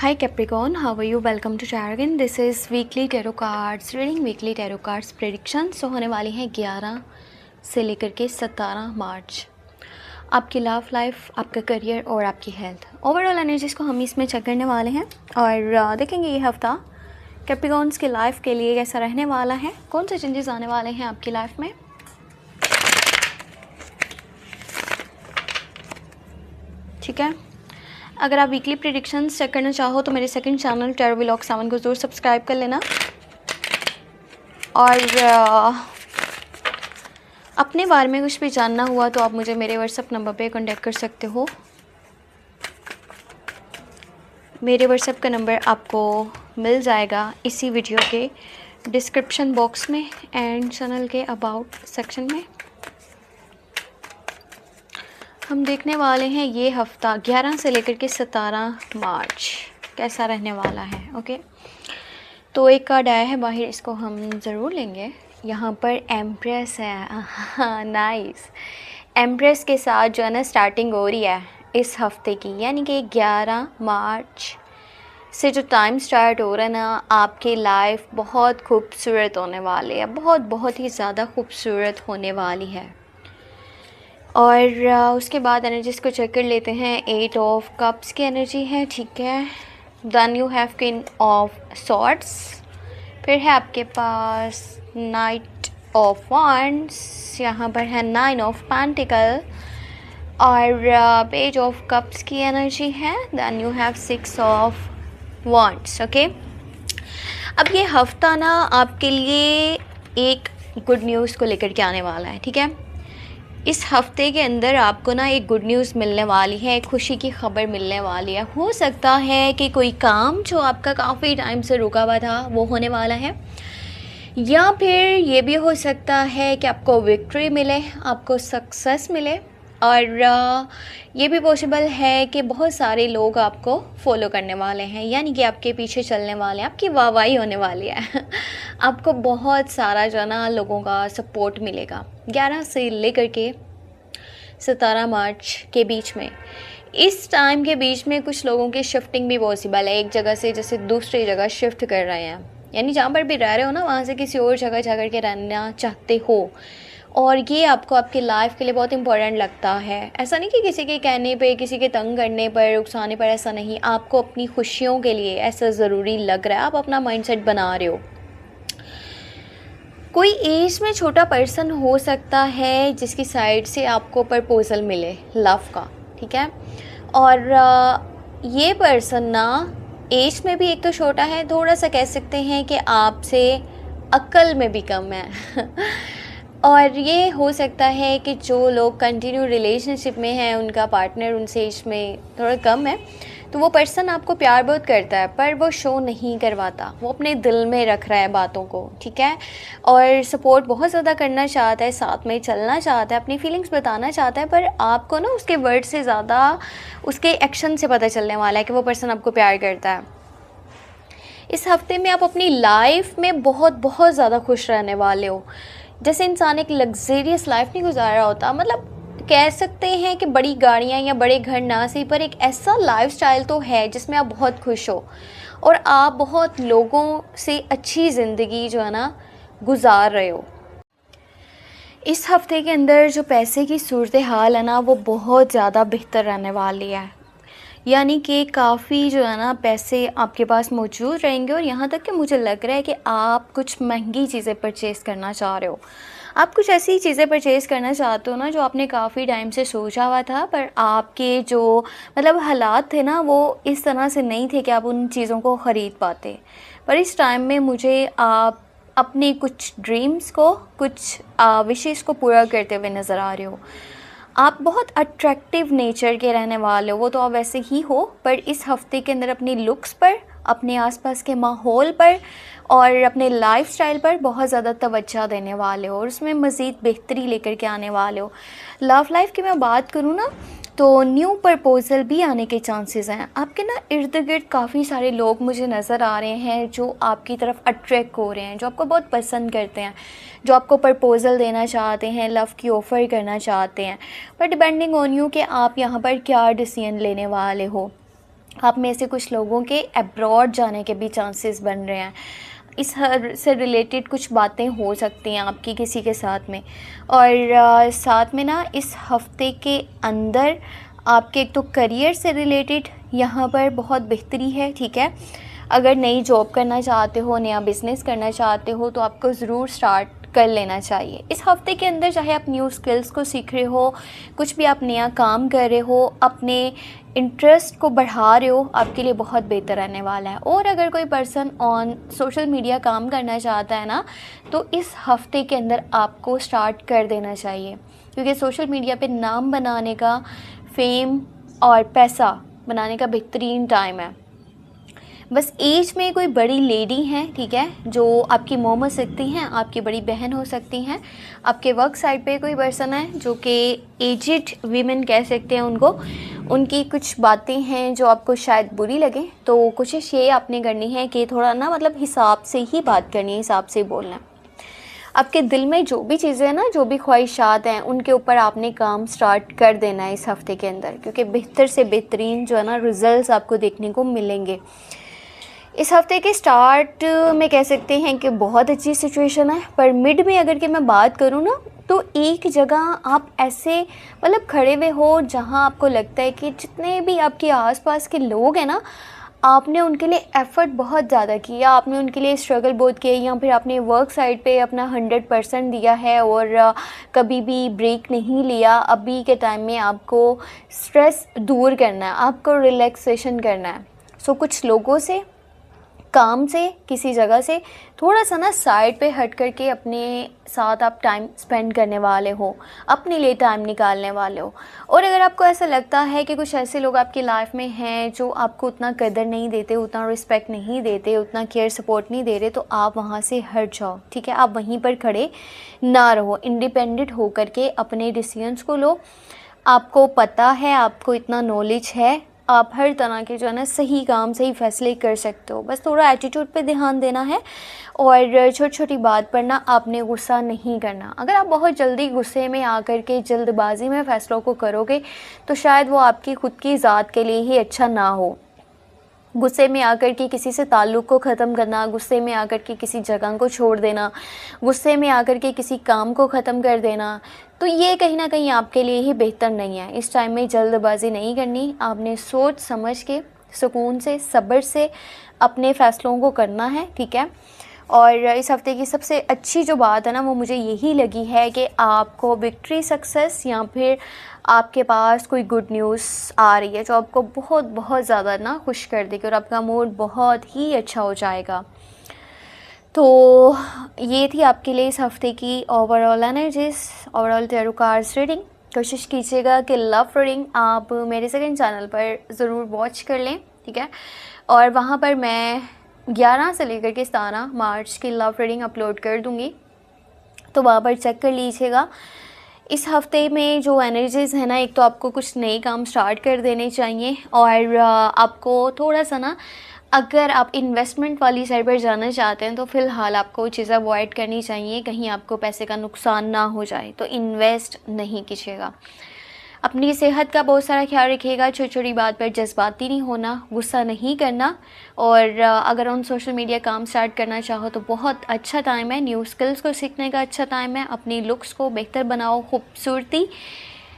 Hi Capricorn, how are you? Welcome to Tarot again. This is weekly tarot cards reading, weekly tarot cards predictions. तो होने वाली हैं 11 से लेकर के 17 मार्च। आपकी लव लाइफ, आपका करियर और आपकी हेल्थ, ओवरऑल एनर्जीज को हम इसमें चेक करने वाले हैं और देखेंगे ये हफ्ता कैप्रिकॉर्न्स के लाइफ के लिए कैसा रहने वाला है, कौन से चेंजेस आने वाले हैं आपकी लाइफ में। ठीक है, अगर आप वीकली प्रेडिक्शंस चेक करना चाहो तो मेरे सेकंड चैनल टैरो व्लॉग 7 को ज़रूर सब्सक्राइब कर लेना और अपने बारे में कुछ भी जानना हुआ तो आप मुझे मेरे व्हाट्सएप नंबर पे कांटेक्ट कर सकते हो। मेरे व्हाट्सएप का नंबर आपको मिल जाएगा इसी वीडियो के डिस्क्रिप्शन बॉक्स में एंड चैनल के अबाउट सेक्शन में। हम देखने वाले हैं ये हफ्ता 11 से लेकर के 17 मार्च कैसा रहने वाला है। ओके, तो एक कार्ड आया है बाहर, इसको हम ज़रूर लेंगे। यहाँ पर एम्प्रेस है। हाँ, नाइस। एम्प्रेस के साथ जो है ना स्टार्टिंग हो रही है इस हफ्ते की, यानी कि 11 मार्च से जो टाइम स्टार्ट हो रहा है ना, आपकी लाइफ बहुत खूबसूरत होने वाली है, बहुत ही ज़्यादा खूबसूरत होने वाली है। और उसके बाद एनर्जीज़ को चेक कर लेते हैं। 8 ऑफ कप्स की एनर्जी है, ठीक है। Then you have queen of swords, फिर है आपके पास नाइट ऑफ वांड्स, यहाँ पर है 9 ऑफ पेंटिकल और पेज ऑफ कप्स की एनर्जी है। Then you have 6 of wands. Okay, अब ये हफ्ता ना आपके लिए एक गुड न्यूज़ को लेकर के आने वाला है, ठीक है। इस हफ्ते के अंदर आपको ना एक गुड न्यूज़ मिलने वाली है, एक खुशी की खबर मिलने वाली है। हो सकता है कि कोई काम जो आपका काफ़ी टाइम से रुका हुआ था वो होने वाला है, या फिर ये भी हो सकता है कि आपको विक्ट्री मिले, आपको सक्सेस मिले। और ये भी पॉसिबल है कि बहुत सारे लोग आपको फॉलो करने वाले हैं, यानी कि आपके पीछे चलने वाले हैं, आपकी वाहवाही होने वाली है। आपको बहुत सारा जो ना लोगों का सपोर्ट मिलेगा 11 से लेकर के 17 मार्च के बीच में। इस टाइम के बीच में कुछ लोगों की शिफ्टिंग भी पॉसिबल है, एक जगह से जैसे दूसरी जगह शिफ्ट कर रहे हैं, यानी जहाँ पर भी रह रहे हो ना वहाँ से किसी और जगह जा कर के रहना चाहते हो। और ये आपको आपकी लाइफ के लिए बहुत इंपॉर्टेंट लगता है। ऐसा नहीं कि किसी के कहने पे, किसी के तंग करने पर, उकसाने पर, ऐसा नहीं। आपको अपनी खुशियों के लिए ऐसा ज़रूरी लग रहा है, आप अपना माइंडसेट बना रहे हो। कोई एज में छोटा पर्सन हो सकता है जिसकी साइड से आपको प्रपोजल मिले लव का, ठीक है। और ये पर्सन ना एज में भी एक तो छोटा है, थोड़ा सा कह सकते हैं कि आपसे अक्ल में भी कम है। और ये हो सकता है कि जो लोग कंटिन्यू रिलेशनशिप में हैं उनका पार्टनर उनसे एज में थोड़ा कम है, तो वो पर्सन आपको प्यार बहुत करता है पर वो शो नहीं करवाता, वो अपने दिल में रख रहा है बातों को, ठीक है। और सपोर्ट बहुत ज़्यादा करना चाहता है, साथ में चलना चाहता है, अपनी फीलिंग्स बताना चाहता है, पर आपको ना उसके वर्ड से ज़्यादा उसके एक्शन से पता चलने वाला है कि वो पर्सन आपको प्यार करता है। इस हफ्ते में आप अपनी लाइफ में बहुत ज़्यादा खुश रहने वाले हो। जैसे इंसान एक लग्जेरियस लाइफ नहीं गुजार रहा होता, मतलब कह सकते हैं कि बड़ी गाड़ियाँ या बड़े घर ना सही, पर एक ऐसा लाइफस्टाइल तो है जिसमें आप बहुत खुश हो और आप बहुत लोगों से अच्छी ज़िंदगी जो है ना गुजार रहे हो। इस हफ्ते के अंदर जो पैसे की सूरत हाल है ना वो बहुत ज़्यादा बेहतर रहने वाली है, यानी कि काफ़ी जो है ना पैसे आपके पास मौजूद रहेंगे। और यहाँ तक कि मुझे लग रहा है कि आप कुछ महंगी चीज़ें परचेज़ करना चाह रहे हो, आप कुछ ऐसी चीज़ें परचेज़ करना चाहते हो ना जो आपने काफ़ी टाइम से सोचा हुआ था, पर आपके जो मतलब हालात थे ना वो इस तरह से नहीं थे कि आप उन चीज़ों को ख़रीद पाते। पर इस टाइम में मुझे आप अपने कुछ ड्रीम्स को, कुछ विशेज़ को पूरा करते हुए नज़र आ रहे हो। आप बहुत अट्रैक्टिव नेचर के रहने वाले हो, वो तो आप वैसे ही हो, पर इस हफ्ते के अंदर अपनी लुक्स पर, अपने आसपास के माहौल पर और अपने लाइफस्टाइल पर बहुत ज़्यादा तवज्जो देने वाले हो और उसमें मज़ीद बेहतरी लेकर के आने वाले हो। लव लाइफ की मैं बात करूँ ना तो न्यू प्रपोज़ल भी आने के चांसेस हैं। आपके ना इर्द गिर्द काफ़ी सारे लोग मुझे नज़र आ रहे हैं जो आपकी तरफ अट्रैक्ट हो रहे हैं, जो आपको बहुत पसंद करते हैं, जो आपको प्रपोज़ल देना चाहते हैं, लव की ऑफ़र करना चाहते हैं। पर डिपेंडिंग ऑन यू कि आप यहाँ पर क्या डिसीजन लेने वाले हो। आप में से कुछ लोगों के अब्रॉड जाने के भी चांसेस बन रहे हैं। इस हर से रिलेटेड कुछ बातें हो सकती हैं आपकी किसी के साथ में। और साथ में ना इस हफ्ते के अंदर आपके एक तो करियर से रिलेटेड यहाँ पर बहुत बेहतरी है, ठीक है। अगर नई जॉब करना चाहते हो, नया बिज़नेस करना चाहते हो तो आपको ज़रूर स्टार्ट कर लेना चाहिए इस हफ्ते के अंदर। चाहे आप न्यू स्किल्स को सीख रहे हो, कुछ भी आप नया काम कर रहे हो, अपने इंटरेस्ट को बढ़ा रहे हो, आपके लिए बहुत बेहतर रहने वाला है। और अगर कोई पर्सन ऑन सोशल मीडिया काम करना चाहता है ना, तो इस हफ्ते के अंदर आपको स्टार्ट कर देना चाहिए, क्योंकि सोशल मीडिया पे नाम बनाने का, फेम और पैसा बनाने का बेहतरीन टाइम है। बस एज में कोई बड़ी लेडी हैं, ठीक है, जो आपकी मोम हो सकती हैं, आपकी बड़ी बहन हो सकती हैं। आपके वर्क साइड पे कोई पर्सन है जो कि एजिड वीमेन कह सकते हैं उनको, उनकी कुछ बातें हैं जो आपको शायद बुरी लगे, तो कोशिश ये आपने करनी है कि थोड़ा ना मतलब हिसाब से ही बात करनी है, हिसाब से बोलना है। आपके दिल में जो भी चीज़ें हैं ना, जो भी ख्वाहिशात हैं, उनके ऊपर आपने काम स्टार्ट कर देना है इस हफ्ते के अंदर, क्योंकि बेहतर से बेहतरीन जो है ना रिज़ल्ट्स आपको देखने को मिलेंगे। इस हफ्ते के स्टार्ट में कह सकते हैं कि बहुत अच्छी सिचुएशन है, पर मिड में अगर कि मैं बात करूँ ना, तो एक जगह आप ऐसे मतलब खड़े हुए हो जहाँ आपको लगता है कि जितने भी आपके आसपास के लोग हैं ना, आपने उनके लिए एफ़र्ट बहुत ज़्यादा किया, आपने उनके लिए स्ट्रगल बहुत किया, या फिर आपने वर्क साइड पे अपना 100% दिया है और कभी भी ब्रेक नहीं लिया। अभी के टाइम में आपको स्ट्रेस दूर करना है, आपको रिलैक्सेशन करना है। सो कुछ लोगों से, काम से, किसी जगह से थोड़ा सा ना साइड पे हट करके अपने साथ आप टाइम स्पेंड करने वाले हो, अपने लिए टाइम निकालने वाले हो। और अगर आपको ऐसा लगता है कि कुछ ऐसे लोग आपकी लाइफ में हैं जो आपको उतना कदर नहीं देते, उतना रिस्पेक्ट नहीं देते, उतना केयर सपोर्ट नहीं दे रहे, तो आप वहाँ से हट जाओ, ठीक है। आप वहीं पर खड़े ना रहो, इंडिपेंडेंट हो करके अपने डिसीजंस को लो। आपको पता है, आपको इतना नॉलेज है, आप हर तरह के जो है ना सही काम, सही फैसले कर सकते हो। बस थोड़ा एटीट्यूड पे ध्यान देना है और छोटी छोटी बात पर ना आपने गुस्सा नहीं करना। अगर आप बहुत जल्दी गुस्से में आकर के जल्दबाजी में फ़ैसलों को करोगे तो शायद वो आपकी ख़ुद की ज़ात के लिए ही अच्छा ना हो। गुस्से में आकर के किसी से ताल्लुक़ को ख़त्म करना, गुस्से में आकर के किसी जगह को छोड़ देना, गुस्से में आकर के किसी काम को ख़त्म कर देना, तो ये कहीं ना कहीं आपके लिए ही बेहतर नहीं है। इस टाइम में जल्दबाजी नहीं करनी, आपने सोच समझ के, सुकून से, सब्र से अपने फ़ैसलों को करना है, ठीक है। और इस हफ़्ते की सबसे अच्छी जो बात है ना, वो मुझे यही लगी है कि आपको विक्ट्री, सक्सेस या फिर आपके पास कोई गुड न्यूज़ आ रही है जो आपको बहुत बहुत ज़्यादा ना खुश कर देगी और आपका मूड बहुत ही अच्छा हो जाएगा। तो ये थी आपके लिए इस हफ़्ते की overall energies, overall tarot cards reading. कोशिश कीजिएगा कि लव रीडिंग आप मेरे सेकंड चैनल पर ज़रूर वॉच कर लें, ठीक है। और वहाँ पर मैं 11 से लेकर के 17 मार्च की लव रीडिंग अपलोड कर दूँगी, तो वहाँ पर चेक कर लीजिएगा। इस हफ़्ते में जो एनर्जीज़ है ना, एक तो आपको कुछ नए काम स्टार्ट कर देने चाहिए और आपको थोड़ा सा ना, अगर आप इन्वेस्टमेंट वाली साइड पर जाना चाहते हैं तो फ़िलहाल आपको वो चीज़ें अवॉइड करनी चाहिए, कहीं आपको पैसे का नुकसान ना हो जाए, तो इन्वेस्ट नहीं कीजिएगा। अपनी सेहत का बहुत सारा ख्याल रखिएगा, छोटी छोटी बात पर जज्बाती नहीं होना, गुस्सा नहीं करना। और अगर ऑन सोशल मीडिया काम स्टार्ट करना चाहो तो बहुत अच्छा टाइम है, न्यू स्किल्स को सीखने का अच्छा टाइम है। अपनी लुक्स को बेहतर बनाओ, खूबसूरती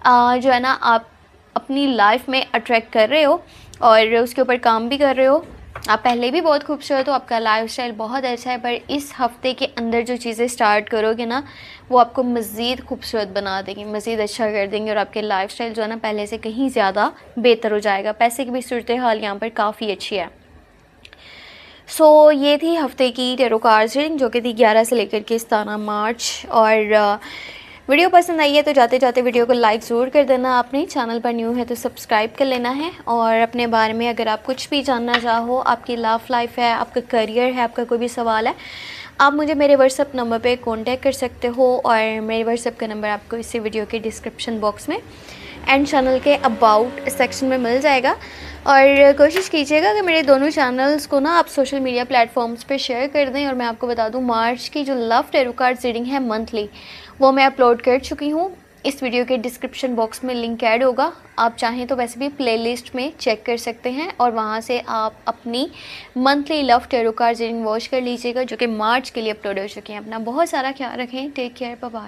जो है ना आप अपनी लाइफ में अट्रैक्ट कर रहे हो और उसके ऊपर काम भी कर रहे हो। आप पहले भी बहुत खूबसूरत हो, आपका लाइफस्टाइल बहुत अच्छा है, पर इस हफ़्ते के अंदर जो चीज़ें स्टार्ट करोगे ना, वो आपको मज़ीद खूबसूरत बना देंगी, मज़ीद अच्छा कर देंगे और आपके लाइफस्टाइल जो है ना पहले से कहीं ज़्यादा बेहतर हो जाएगा। पैसे की भी सूरत हाल यहाँ पर काफ़ी अच्छी है। सो ये थी हफ़्ते की टैरो कार्ड्स रीडिंग, जो कि थी 11 से लेकर के 17 मार्च। और वीडियो पसंद आई है तो जाते जाते वीडियो को लाइक ज़रूर कर देना। आपने चैनल पर न्यू है तो सब्सक्राइब कर लेना है। और अपने बारे में अगर आप कुछ भी जानना चाहो, आपकी लव लाइफ है, आपका करियर है, आपका कोई भी सवाल है, आप मुझे मेरे व्हाट्सएप नंबर पे कांटेक्ट कर सकते हो। और मेरे व्हाट्सएप का नंबर आपको इसी वीडियो के डिस्क्रिप्शन बॉक्स में एंड चैनल के अबाउट सेक्शन में मिल जाएगा। और कोशिश कीजिएगा कि मेरे दोनों चैनल्स को ना आप सोशल मीडिया प्लेटफॉर्म्स पे शेयर कर दें। और मैं आपको बता दूं, मार्च की जो लव टैरो कार्ड्स रीडिंग है मंथली, वो मैं अपलोड कर चुकी हूँ। इस वीडियो के डिस्क्रिप्शन बॉक्स में लिंक ऐड होगा। आप चाहें तो वैसे भी प्लेलिस्ट में चेक कर सकते हैं और वहाँ से आप अपनी monthly love tarot cards reading watch कर लीजिएगा, जो कि मार्च के लिए अपलोड हो चुके हैं। अपना बहुत सारा ख्याल रखें। Take care, bye bye.